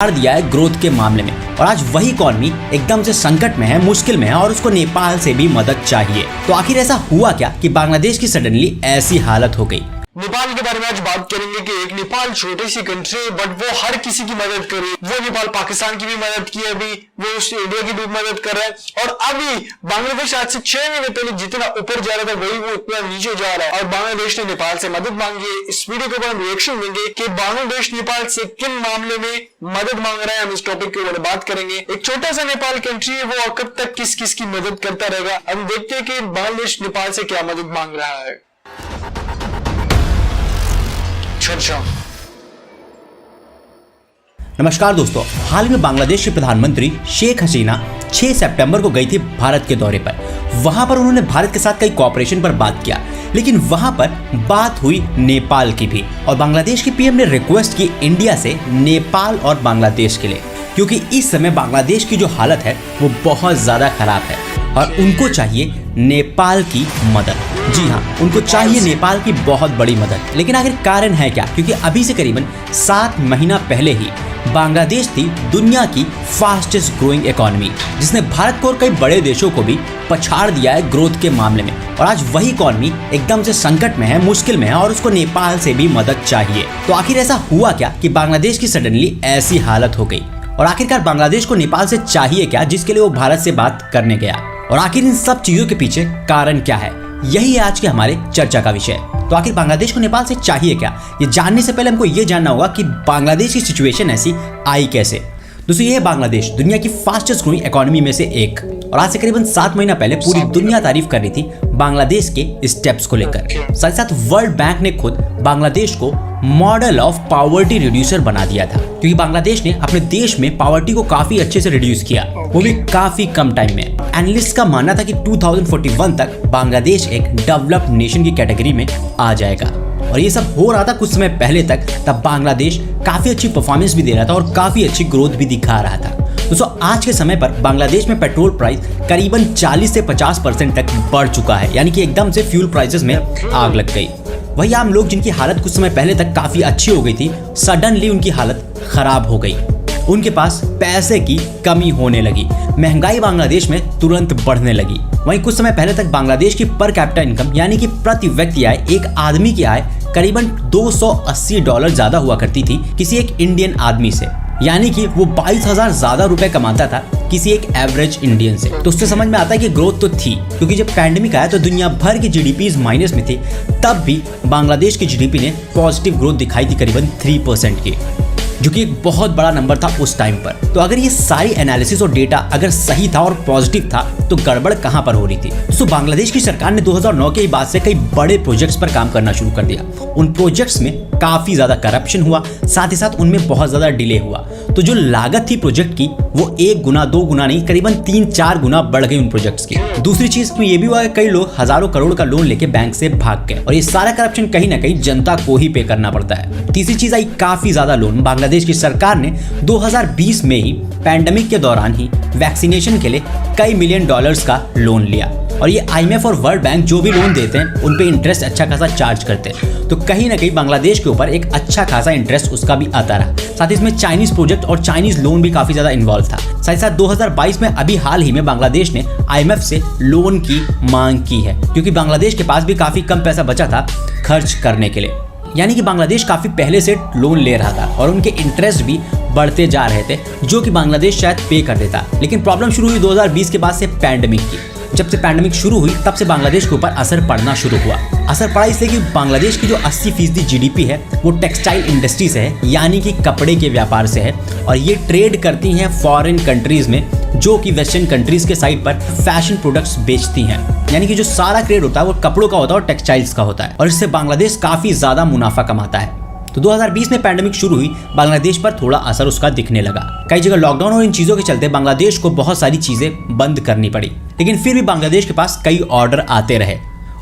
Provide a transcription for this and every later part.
दिया है ग्रोथ के मामले में और आज वही इकॉनमी एकदम से संकट में है, मुश्किल में है और उसको नेपाल से भी मदद चाहिए। तो आखिर ऐसा हुआ क्या कि बांग्लादेश की सडनली ऐसी हालत हो गई। नेपाल के बारे में आज बात करेंगे कि एक नेपाल छोटी सी कंट्री है बट वो हर किसी की मदद कर रही है। वो नेपाल पाकिस्तान की भी मदद की, अभी वो इंडिया की भी मदद कर रहा है और अभी बांग्लादेश आज से 6 महीने पहले जितना ऊपर जा रहा था वही वो उतना नीचे जा रहा है और बांग्लादेश ने नेपाल से मदद मांगी है। इस वीडियो के ऊपर हम रिएक्शन देंगे कि बांग्लादेश नेपाल से किन मामले में मदद मांग रहा है। हम इस टॉपिक के ऊपर बात करेंगे। एक छोटा सा नेपाल कंट्री है, वो कब तक किस किस की मदद करता रहेगा। हम देखते हैं कि बांग्लादेश नेपाल से क्या मदद मांग रहा है। नमस्कार दोस्तों, हाल में बांग्लादेश के प्रधानमंत्री शेख हसीना 6 सितंबर को गई थी भारत के दौरे पर। वहां पर उन्होंने भारत के साथ कई कोऑपरेशन पर बात किया, लेकिन वहां पर बात हुई नेपाल की भी और बांग्लादेश के पीएम ने रिक्वेस्ट की इंडिया से नेपाल और बांग्लादेश के लिए, क्योंकि इस समय बांग्लादेश की जो हालत है वो बहुत ज्यादा खराब है और उनको चाहिए नेपाल की मदद। जी हाँ, उनको चाहिए नेपाल की बहुत बड़ी मदद। लेकिन आखिर कारण है क्या? क्योंकि अभी से करीबन 7 महीना पहले ही बांग्लादेश थी दुनिया की फास्टेस्ट ग्रोइंग इकॉनमी, जिसने भारत को और कई बड़े देशों को भी पछाड़ दिया है ग्रोथ के मामले में और आज वही इकॉनमी एकदम से संकट में है, मुश्किल में है और उसको नेपाल से भी मदद चाहिए। तो आखिर ऐसा हुआ क्या कि बांग्लादेश की सडनली ऐसी हालत हो गई और आखिरकार बांग्लादेश को नेपाल से चाहिए क्या, जिसके लिए वो भारत से बात करने गया और आखिर इन सब चीजों के पीछे कारण क्या है, यही है आज के हमारे चर्चा का विषय। तो आखिर बांग्लादेश को नेपाल से चाहिए क्या, ये जानने से पहले हमको ये जानना होगा कि बांग्लादेश की सिचुएशन ऐसी आई कैसे। दोस्तों, ये है बांग्लादेश, दुनिया की फास्टेस्ट ग्रोइंग इकोनॉमी में से एक और आज से करीबन 7 महीना पहले पूरी दुनिया तारीफ कर रही थी बांग्लादेश के स्टेप्स को लेकर। साथ ही साथ वर्ल्ड बैंक ने खुद बांग्लादेश को मॉडल ऑफ पॉवर्टी रिड्यूसर बना दिया था, क्योंकि बांग्लादेश ने अपने देश में पॉवर्टी को काफी अच्छे से रिड्यूस किया, वो भी काफी कम टाइम में। एनालिस्ट का मानना था कि 2041 तक बांग्लादेश एक डेवलप्ड नेशन की कैटेगरी में आ जाएगा और ये सब हो रहा था कुछ समय पहले तक। तब बांग्लादेश काफी अच्छी परफॉर्मेंस भी दे रहा था और काफी अच्छी ग्रोथ भी दिखा रहा था। दोस्तों, आज के समय पर बांग्लादेश में पेट्रोल प्राइस करीबन 40 से 50% तक बढ़ चुका है, यानी कि एकदम से फ्यूल प्राइसेस में आग लग गई। वही आम लोग जिनकी हालत कुछ समय पहले तक काफी अच्छी हो गई थी, सडनली उनकी हालत खराब हो गई। उनके पास पैसे की कमी होने लगी, महंगाई बांग्लादेश में तुरंत बढ़ने लगी। वहीं कुछ समय पहले तक बांग्लादेश की पर कैपिटा इनकम यानी कि प्रति व्यक्ति आय, एक आदमी की आय करीबन $280 ज्यादा हुआ करती थी किसी एक इंडियन आदमी से, यानी कि वो 22,000 ज्यादा रुपए कमाता था किसी एक एवरेज इंडियन से। तो उससे समझ में आता है कि ग्रोथ तो थी, क्योंकि जब पैंडेमिक आया तो दुनिया भर की जीडीपी माइनस में थी, तब भी बांग्लादेश की जीडीपी ने पॉजिटिव ग्रोथ दिखाई थी करीबन 3% की, जो कि एक बहुत बड़ा नंबर था उस टाइम पर। तो अगर ये सारी एनालिसिस और डेटा अगर सही था और पॉजिटिव था तो गड़बड़ कहां पर हो रही थी। तो बांग्लादेश की सरकार ने 2009 के बाद से कई बड़े प्रोजेक्ट्स पर काम करना शुरू कर दिया। उन प्रोजेक्ट्स में काफी ज्यादा करप्शन हुआ, साथ ही साथ उनमें बहुत ज्यादा डिले हुआ। तो जो लागत थी प्रोजेक्ट की वो 1 गुना 2 गुना नहीं, करीबन 3-4 गुना बढ़ गई उन प्रोजेक्ट्स की। दूसरी चीज तो ये भी हुआ कि कई लोग हजारों करोड़ का लोन लेके बैंक से भाग गए और ये सारा करप्शन कहीं ना कहीं जनता को ही पे करना पड़ता है। तीसरी चीज आई काफी ज्यादा लोन। बांग्लादेश की सरकार ने 2020 में ही पैंडेमिक के दौरान ही वैक्सीनेशन के लिए कई $मिलियन का लोन लिया और ये IMF और वर्ल्ड बैंक जो भी लोन देते हैं उन पे इंटरेस्ट अच्छा खासा चार्ज करते हैं। तो कहीं ना कहीं बांग्लादेश के ऊपर एक अच्छा खासा इंटरेस्ट उसका भी आता रहा। साथ ही इसमें चाइनीज प्रोजेक्ट और चाइनीज लोन भी काफी ज्यादा इन्वॉल्व था। साथ ही साथ 2022 में अभी हाल ही में बांग्लादेश ने IMF से लोन की मांग की है, क्योंकि बांग्लादेश के पास भी काफी कम पैसा बचा था खर्च करने के लिए, यानी कि बांग्लादेश काफी पहले से लोन ले रहा था और उनके इंटरेस्ट भी बढ़ते जा रहे थे, जो कि बांग्लादेश शायद पे कर देता। लेकिन प्रॉब्लम शुरू हुई 2020 के बाद से पैंडेमिक की। जब से पैंडेमिक शुरू हुई तब से बांग्लादेश के ऊपर असर पड़ना शुरू हुआ। असर पड़ा इसलिए कि बांग्लादेश की जो 80% जीडीपी है वो टेक्सटाइल इंडस्ट्री से है, यानी कि कपड़े के व्यापार से है और ये ट्रेड करती हैं फॉरेन कंट्रीज में, जो कि वेस्टर्न कंट्रीज के साइड पर फैशन प्रोडक्ट्स बेचती हैं। यानी कि जो सारा ट्रेड होता है वो कपड़ों का होता है और टेक्सटाइल्स का होता है और इससे बांग्लादेश काफी ज्यादा मुनाफा कमाता है। तो 2020 में पैंडेमिक शुरू हुई, बांग्लादेश पर थोड़ा असर उसका दिखने लगा। कई जगह लॉकडाउन और इन चीजों के चलते बांग्लादेश को बहुत सारी चीजें बंद करनी पड़ी, लेकिन फिर भी बांग्लादेश के पास कई ऑर्डर आते रहे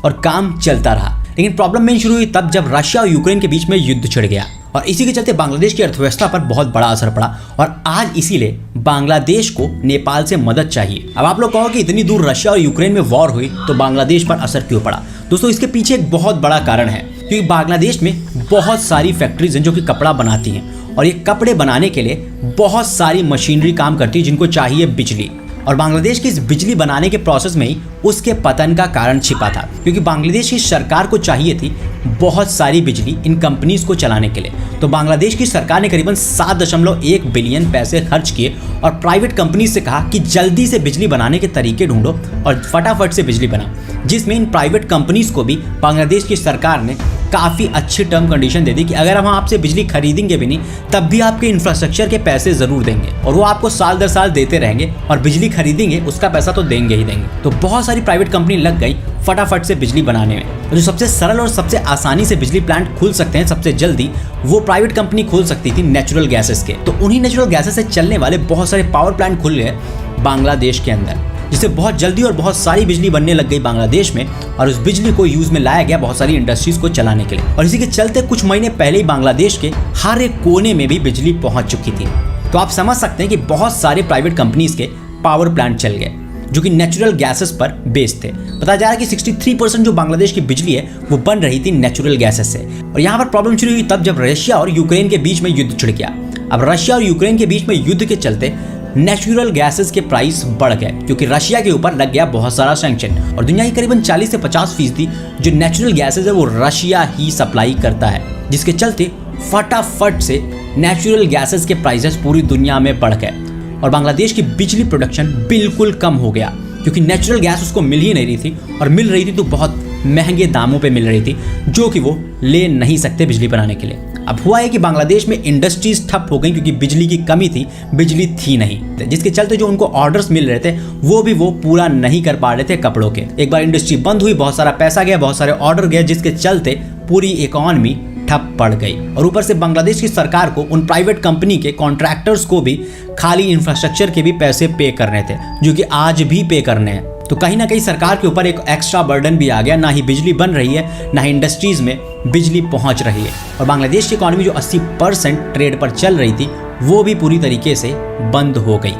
और काम चलता रहा। लेकिन प्रॉब्लम मेन शुरू हुई तब जब रशिया और यूक्रेन के बीच में युद्ध छिड़ गया और इसी के चलते बांग्लादेश की अर्थव्यवस्था पर बहुत बड़ा असर पड़ा और आज इसीलिए बांग्लादेश को नेपाल से मदद चाहिए। अब आप लोग कहो कि इतनी दूर रशिया और यूक्रेन में वॉर हुई तो बांग्लादेश पर असर क्यों पड़ा? दोस्तों, इसके पीछे एक बहुत बड़ा कारण है, क्योंकि बांग्लादेश में बहुत सारी फैक्ट्रीज हैं जो कि कपड़ा बनाती हैं और ये कपड़े बनाने के लिए बहुत सारी मशीनरी काम करती है जिनको चाहिए बिजली। और बांग्लादेश की इस बिजली बनाने के प्रोसेस में ही उसके पतन का कारण छिपा था, क्योंकि बांग्लादेश की सरकार को चाहिए थी बहुत सारी बिजली इन कंपनीज को चलाने के लिए। तो बांग्लादेश की सरकार ने करीबन 7.1 बिलियन पैसे खर्च किए और प्राइवेट कंपनी से कहा कि जल्दी से बिजली बनाने के तरीके ढूंढो और फटाफट से बिजली बनाओ, जिसमें इन प्राइवेट कंपनीज को भी बांग्लादेश की सरकार ने काफ़ी अच्छी टर्म कंडीशन दे दी कि अगर हम आपसे बिजली खरीदेंगे भी नहीं तब भी आपके इंफ्रास्ट्रक्चर के पैसे ज़रूर देंगे, और वो आपको साल दर साल देते रहेंगे, और बिजली खरीदेंगे उसका पैसा तो देंगे ही देंगे। तो बहुत सारी प्राइवेट कंपनी लग गई फटाफट से बिजली बनाने में। जो सबसे सरल और सबसे आसानी से बिजली प्लांट खुल सकते हैं सबसे जल्दी, वो प्राइवेट कंपनी खोल सकती थी नेचुरल गैसेस के। तो उन्हीं नेचुरल गैसेस से चलने वाले बहुत सारे पावर प्लांट खुल गए बांग्लादेश के अंदर, जिससे बहुत जल्दी और बहुत सारी बिजली बनने लग गई बांग्लादेश में, और उस बिजली को यूज में लाया गया बहुत सारी इंडस्ट्रीज को चलाने के लिए। और इसी के चलते कुछ महीने पहले ही बांग्लादेश के हर एक कोने में भी बिजली पहुंच चुकी थी। तो आप समझ सकते हैं कि बहुत सारे प्राइवेट कंपनीज के पावर प्लांट चल गए जो कि नेचुरल गैसेस पर बेस्ड थे। बताया जा रहा है कि 63% जो बांग्लादेश की बिजली है वो बन रही थी नेचुरल गैसेस से। और यहाँ पर प्रॉब्लम शुरू हुई तब जब रशिया और यूक्रेन के बीच में युद्ध छिड़ गया। अब रशिया और यूक्रेन के बीच में युद्ध के चलते नेचुरल गैसेस के प्राइस बढ़ गए, क्योंकि रशिया के ऊपर लग गया बहुत सारा सैंक्शन, और दुनिया की करीबन 40 से 50% जो नेचुरल गैसेस है वो रशिया ही सप्लाई करता है, जिसके चलते फटाफट से नेचुरल गैसेस के प्राइसेस पूरी दुनिया में बढ़ गए और बांग्लादेश की बिजली प्रोडक्शन बिल्कुल कम हो गया, क्योंकि नेचुरल गैस उसको मिल ही नहीं रही थी, और मिल रही थी तो बहुत महंगे दामों पे मिल रही थी जो कि वो ले नहीं सकते बिजली बनाने के लिए। अब हुआ है कि बांग्लादेश में इंडस्ट्रीज ठप हो गई क्योंकि बिजली की कमी थी, बिजली थी नहीं, जिसके चलते जो उनको ऑर्डर्स मिल रहे थे वो पूरा नहीं कर पा रहे थे कपड़ों के। एक बार इंडस्ट्री बंद हुई, बहुत सारा पैसा गया, बहुत सारे ऑर्डर गए, जिसके चलते पूरी इकोनॉमी ठप पड़ गई। और ऊपर से बांग्लादेश की सरकार को उन प्राइवेट कंपनी के कॉन्ट्रैक्टर्स को भी खाली इंफ्रास्ट्रक्चर के भी पैसे पे करने थे, जो कि आज भी पे करने हैं। तो कहीं ना कहीं सरकार के ऊपर एक एक्स्ट्रा बर्डन भी आ गया, ना ही बिजली बन रही है, ना ही इंडस्ट्रीज में बिजली पहुंच रही है। और बांग्लादेश की इकोनॉमी जो 80% ट्रेड पर चल रही थी वो भी पूरी तरीके से बंद हो गई,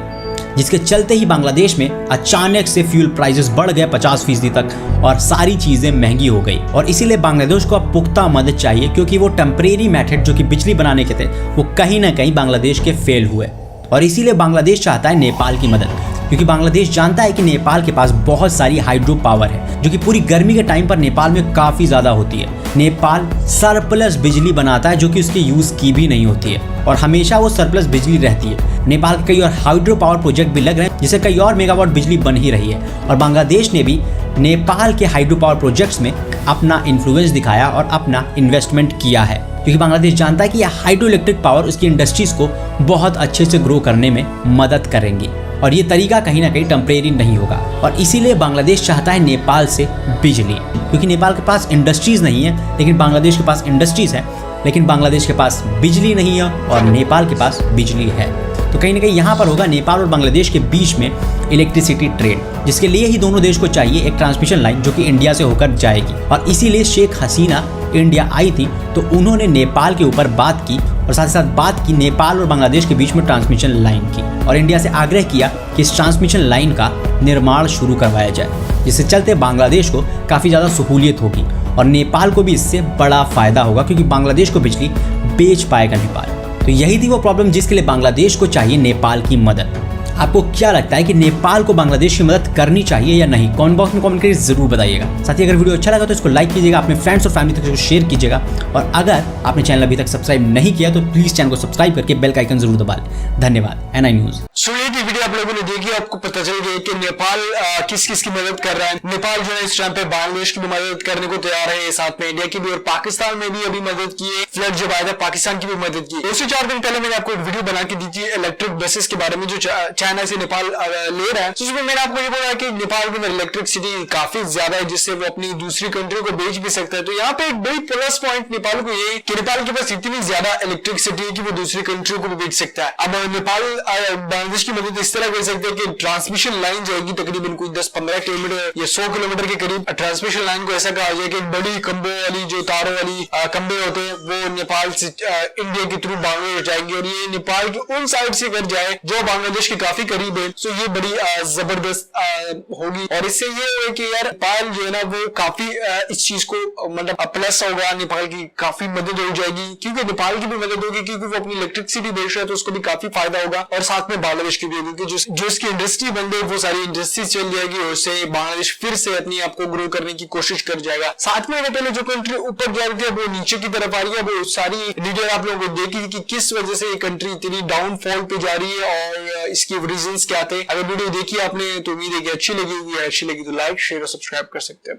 जिसके चलते ही बांग्लादेश में अचानक से फ्यूल प्राइसेस बढ़ गए 50% तक और सारी चीज़ें महंगी हो गई। और इसीलिए बांग्लादेश को अब पुख्ता मदद चाहिए, क्योंकि वो टेम्परेरी मेथड जो कि बिजली बनाने के थे वो कहीं ना कहीं बांग्लादेश के फेल हुए। और इसीलिए बांग्लादेश चाहता है नेपाल की मदद, क्योंकि बांग्लादेश जानता है कि नेपाल के पास बहुत सारी हाइड्रो पावर है जो कि पूरी गर्मी के टाइम पर नेपाल में काफ़ी ज़्यादा होती है। नेपाल सरप्लस बिजली बनाता है जो कि उसके यूज़ की भी नहीं होती है, और हमेशा वो सरप्लस बिजली रहती है। नेपाल के कई और हाइड्रो पावर प्रोजेक्ट भी लग रहे हैं जिससे कई और मेगावाट बिजली बन ही रही है। और बांग्लादेश ने भी नेपाल के हाइड्रो पावर प्रोजेक्ट्स में अपना इन्फ्लुएंस दिखाया और अपना इन्वेस्टमेंट किया है, क्योंकि बांग्लादेश जानता है कि यह हाइड्रो इलेक्ट्रिक पावर उसकी इंडस्ट्रीज को बहुत अच्छे से ग्रो करने में मदद करेंगी, और ये तरीका कहीं ना कहीं टेम्परेरी नहीं होगा। और इसीलिए बांग्लादेश चाहता है नेपाल से बिजली, क्योंकि नेपाल के पास इंडस्ट्रीज नहीं है लेकिन बांग्लादेश के पास इंडस्ट्रीज है, लेकिन बांग्लादेश के पास बिजली नहीं है और नेपाल के पास बिजली है। तो कहीं ना कहीं यहाँ पर होगा नेपाल और बांग्लादेश के बीच में इलेक्ट्रिसिटी ट्रेड, जिसके लिए ही दोनों देश को चाहिए एक ट्रांसमिशन लाइन जो कि इंडिया से होकर जाएगी। और इसीलिए शेख हसीना इंडिया आई थी तो उन्होंने नेपाल के ऊपर बात की और साथ ही साथ बात की नेपाल और बांग्लादेश के बीच में ट्रांसमिशन लाइन की, और इंडिया से आग्रह किया कि इस ट्रांसमिशन लाइन का निर्माण शुरू करवाया जाए, जिससे चलते बांग्लादेश को काफ़ी ज़्यादा सहूलियत होगी और नेपाल को भी इससे बड़ा फ़ायदा होगा, क्योंकि बांग्लादेश को बिजली बेच पाएगा नेपाल। तो यही थी वो प्रॉब्लम जिसके लिए बांग्लादेश को चाहिए नेपाल की मदद। आपको क्या लगता है कि नेपाल को बांग्लादेश की मदद करनी चाहिए या नहीं? कमेंट बॉक्स में कमेंट करके जरूर बताइएगा। साथ ही अगर वीडियो अच्छा लगा तो इसको लाइक कीजिएगा, अपने फ्रेंड्स और फैमिली तक इसको शेयर कीजिएगा, और अगर आपने चैनल अभी तक सब्सक्राइब नहीं किया तो प्लीज चैनल को सब्सक्राइब करके बेल का आइकन जरूर दबा लें। धन्यवाद। NI news. सुनिए की वीडियो आप लोगों ने देखी, आपको पता चल गया कि नेपाल किस किस की मदद कर रहा है। नेपाल जो है इस टाइम पे बांग्लादेश की भी मदद करने को तैयार है, साथ में इंडिया की भी, और पाकिस्तान में भी अभी मदद की है। फ्लड जब आया था पाकिस्तान की भी मदद की। 2 से 4 दिन पहले मैंने आपको एक वीडियो बना के दी थी इलेक्ट्रिक बसेस के बारे में जो चाइना से नेपाल ले रहा है। तो उसमें मैंने आपको ये बोला कि नेपाल के अंदर इलेक्ट्रिसिटी काफी ज्यादा है, जिससे वो अपनी दूसरी कंट्री को बेच भी सकता है। तो यहाँ पे एक बड़ी प्लस पॉइंट नेपाल को ये कि नेपाल के पास इतनी ज्यादा इलेक्ट्रिसिटी है कि वो दूसरी कंट्री को भी बेच सकता है। अब नेपाल बांग्लादेश की मदद इस तरह कर सकते हैं कि ट्रांसमिशन लाइन जाएगी तकरीबन कोई 10-15 किलोमीटर या 100 किलोमीटर के करीब। ट्रांसमिशन लाइन को ऐसा कहा जाए कि बड़ी खंबे वाली जो तारों वाली खंबे होते हैं वो नेपाल से इंडिया के थ्रू बांग्लादेश जाएंगे, और ये नेपाल की उन साइड से कर जाए जो बांग्लादेश की काफी काफी करीब है। सो ये बड़ी जबरदस्त होगी और इससे ये है कि यार नेपाल जो है ना वो काफी इस चीज को मतलब प्लस होगा, नेपाल की काफी मदद हो जाएगी क्योंकि नेपाल की भी मदद होगी क्योंकि वो अपनी इलेक्ट्रिसिटी बेच रहा है तो उसको भी काफी फायदा होगा और साथ में बांग्लादेश की भी होगी कि जो इसकी इंडस्ट्री बंद है वो सारी इंडस्ट्री चल जाएगी और उससे बांग्लादेश फिर से अपनी आपको ग्रो करने की कोशिश कर जाएगा। साथ में पहले जो कंट्री ऊपर जा रही थी वो नीचे की तरफ आ रही है। वो सारी डिटेल आप लोगों को देखी कि किस वजह से ये कंट्री इतनी डाउनफॉल पे जा रही है और इसके रीजंस क्या थे। अगर वीडियो देखी आपने तो उम्मीद है कि अच्छी लगी होगी, अच्छी लगी तो लाइक शेयर और सब्सक्राइब कर सकते हैं।